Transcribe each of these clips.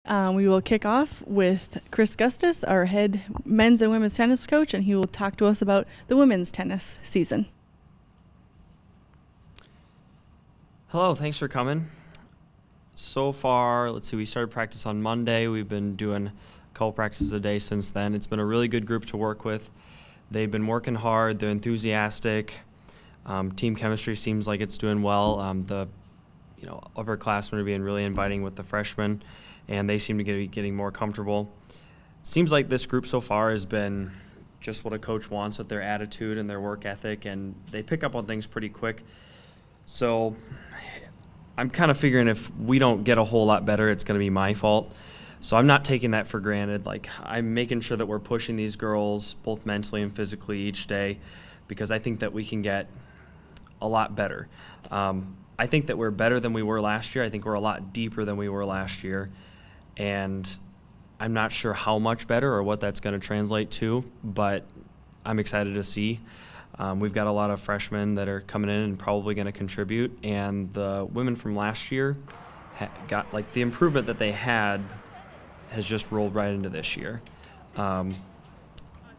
We will kick off with Chris Gustas, our head men's and women's tennis coach, and he will talk to us about the women's tennis season. Hello, thanks for coming. So far, we started practice on Monday. We've been doing a couple practices a day since then. It's been a really good group to work with. They've been working hard. They're enthusiastic. Team chemistry seems like it's doing well. The upperclassmen are being really inviting with the freshmen, and they seem to be getting more comfortable. Seems like this group so far has been just what a coach wants with their attitude and their work ethic, and they pick up on things pretty quick. So I'm kind of figuring if we don't get a whole lot better, it's going to be my fault. So I'm not taking that for granted. I'm making sure that we're pushing these girls both mentally and physically each day, because I think that we can get a lot better. I think that we're better than we were last year. I think we're a lot deeper than we were last year. And I'm not sure how much better or what that's going to translate to, but I'm excited to see. We've got a lot of freshmen that are coming in and probably going to contribute. And the women from last year got the improvement that they had has just rolled right into this year.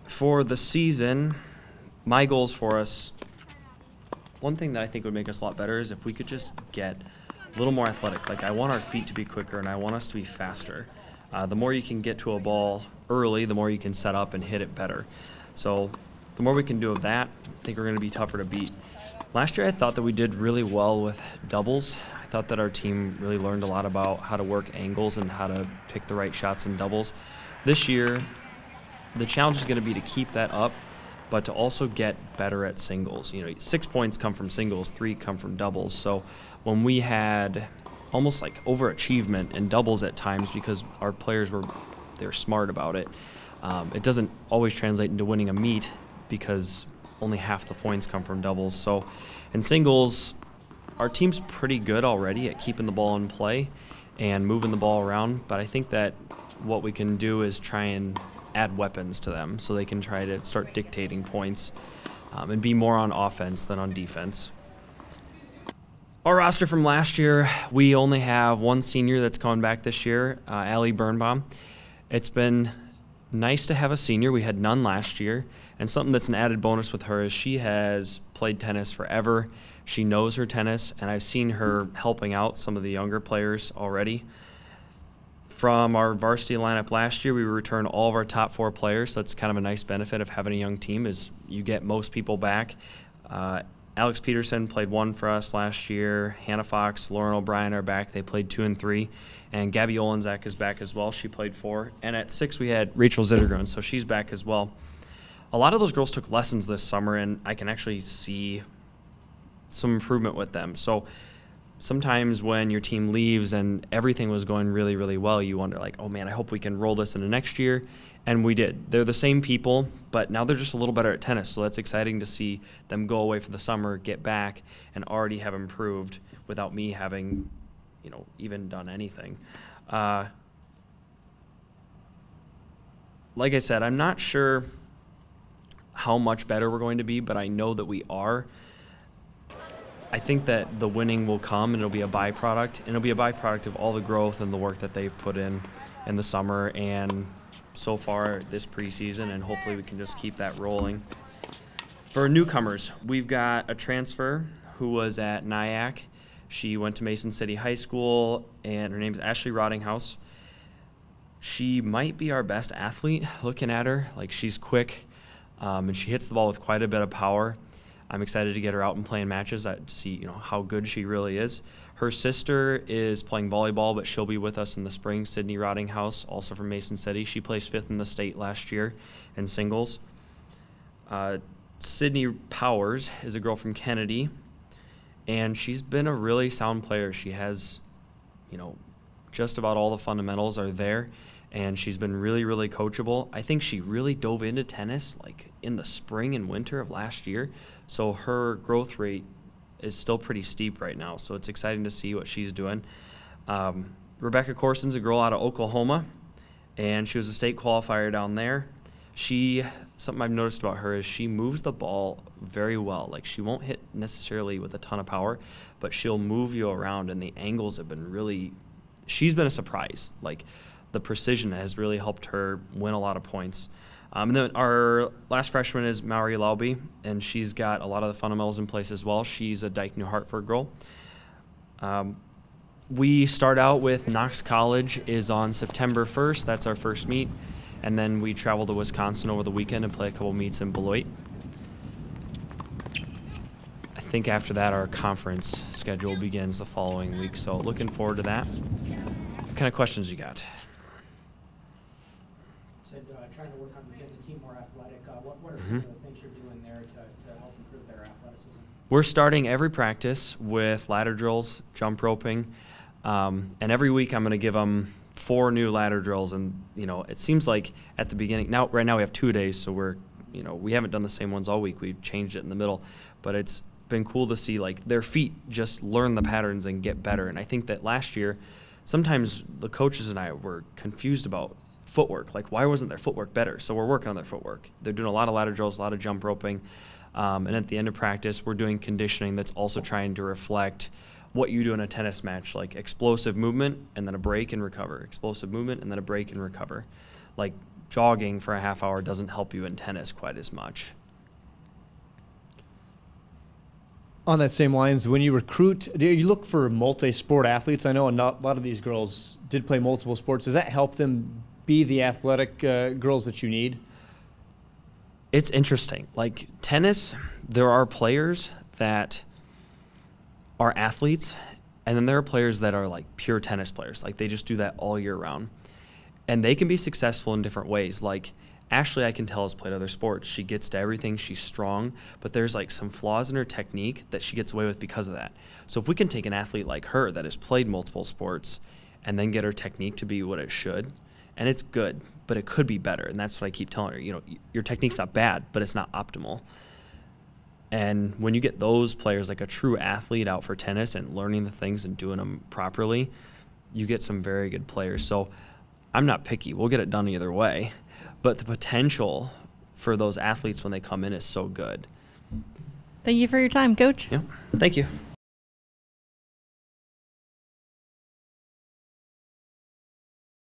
For the season, my goals for us, one thing that I think would make us a lot better is if we could just get a little more athletic. I want our feet to be quicker, and I want us to be faster. The more you can get to a ball early, the more you can set up and hit it better. So the more we can do of that, I think we're going to be tougher to beat. Last year I thought that we did really well with doubles. I thought that our team really learned a lot about how to work angles and how to pick the right shots in doubles. This year, the challenge is going to be to keep that up, but to also get better at singles. 6 points come from singles, 3 come from doubles. So when we had almost overachievement in doubles at times because our players they're smart about it, it doesn't always translate into winning a meet because only half the points come from doubles. So in singles, our team's pretty good already at keeping the ball in play and moving the ball around, but I think that what we can do is try and add weapons to them so they can try to start dictating points and be more on offense than on defense. Our roster from last year, we only have one senior that's coming back this year, Allie Birnbaum. It's been nice to have a senior. We had none last year, and something that's an added bonus with her is she has played tennis forever. She knows her tennis, and I've seen her helping out some of the younger players already. From our varsity lineup last year, we returned all of our top 4 players, so that's kind of a nice benefit of having a young team is you get most people back. Alex Peterson played 1 for us last year. Hannah Fox, Lauren O'Brien are back. They played 2 and 3. And Gabby Olenczak is back as well. She played 4. And at 6, we had Rachel Zittergren, so she's back as well. A lot of those girls took lessons this summer, and I can actually see some improvement with them. So sometimes when your team leaves and everything was going really, really well, you wonder oh man, I hope we can roll this into next year. And we did. They're the same people, but now they're just a little better at tennis. So that's exciting to see them go away for the summer, get back, and already have improved without me having, even done anything. Like I said, I'm not sure how much better we're going to be, but I know that we are. I think that the winning will come, and it'll be a byproduct. And it'll be a byproduct of all the growth and the work that they've put in the summer and so far this preseason, and hopefully we can just keep that rolling. For newcomers, we've got a transfer who was at Nyack. She went to Mason City High School, and her name is Ashley Rottinghouse. She might be our best athlete looking at her. She's quick, and she hits the ball with quite a bit of power. I'm excited to get her out and playing matches to see how good she really is. Her sister is playing volleyball, but she'll be with us in the spring. Sydney Rottinghouse, also from Mason City. She placed 5th in the state last year in singles. Sydney Powers is a girl from Kennedy, and she's been a really sound player. She has, just about all the fundamentals are there, and she's been really, really coachable. I think she really dove into tennis in the spring and winter of last year, so her growth rate is still pretty steep right now, so it's exciting to see what she's doing. Rebecca Corson's a girl out of Oklahoma, and she was a state qualifier down there. Something I've noticed about her is she moves the ball very well. She won't hit necessarily with a ton of power, but she'll move you around, and the angles have been really she's been a surprise. the precision has really helped her win a lot of points. And then our last freshman is Mallory Lauby, and she's got a lot of the fundamentals in place as well. She's a Dike New Hartford girl. We start out with Knox College is on September 1st. That's our first meet. And then we travel to Wisconsin over the weekend and play a couple meets in Beloit. I think after that our conference schedule begins the following week, so looking forward to that. What kind of questions you got? Said trying to work on getting the team more athletic. What are some of the things you're doing there to help improve their athleticism? We're starting every practice with ladder drills, jump roping, and every week I'm going to give them 4 new ladder drills. And it seems like at the beginning, right now we have 2 days, so we haven't done the same ones all week. We've changed it in the middle, but it's been cool to see like their feet just learn the patterns and get better. And I think that last year, sometimes the coaches and I were confused about footwork. Like, why wasn't their footwork better? So we're working on their footwork. They're doing a lot of ladder drills, a lot of jump roping. And at the end of practice, we're doing conditioning that's also trying to reflect what you do in a tennis match, like explosive movement and then a break and recover, explosive movement and then a break and recover. Like jogging for a half hour doesn't help you in tennis quite as much. On that same lines, when you recruit, do you look for multi-sport athletes? I know a lot of these girls did play multiple sports. Does that help them be the athletic girls that you need? It's interesting. Like tennis, there are players that are athletes, and then there are players that are like pure tennis players. Like they just do that all year round. And they can be successful in different ways. Like Ashley, I can tell, has played other sports. She gets to everything. She's strong, but there's like some flaws in her technique that she gets away with because of that. So if we can take an athlete like her that has played multiple sports and then get her technique to be what it should, and it's good, but it could be better. And that's what I keep telling her. Your technique's not bad, but it's not optimal. And when you get those players, like a true athlete out for tennis and learning the things and doing them properly, you get some very good players. So I'm not picky. We'll get it done either way. But the potential for those athletes when they come in is so good. Thank you for your time, Coach. Yeah, thank you.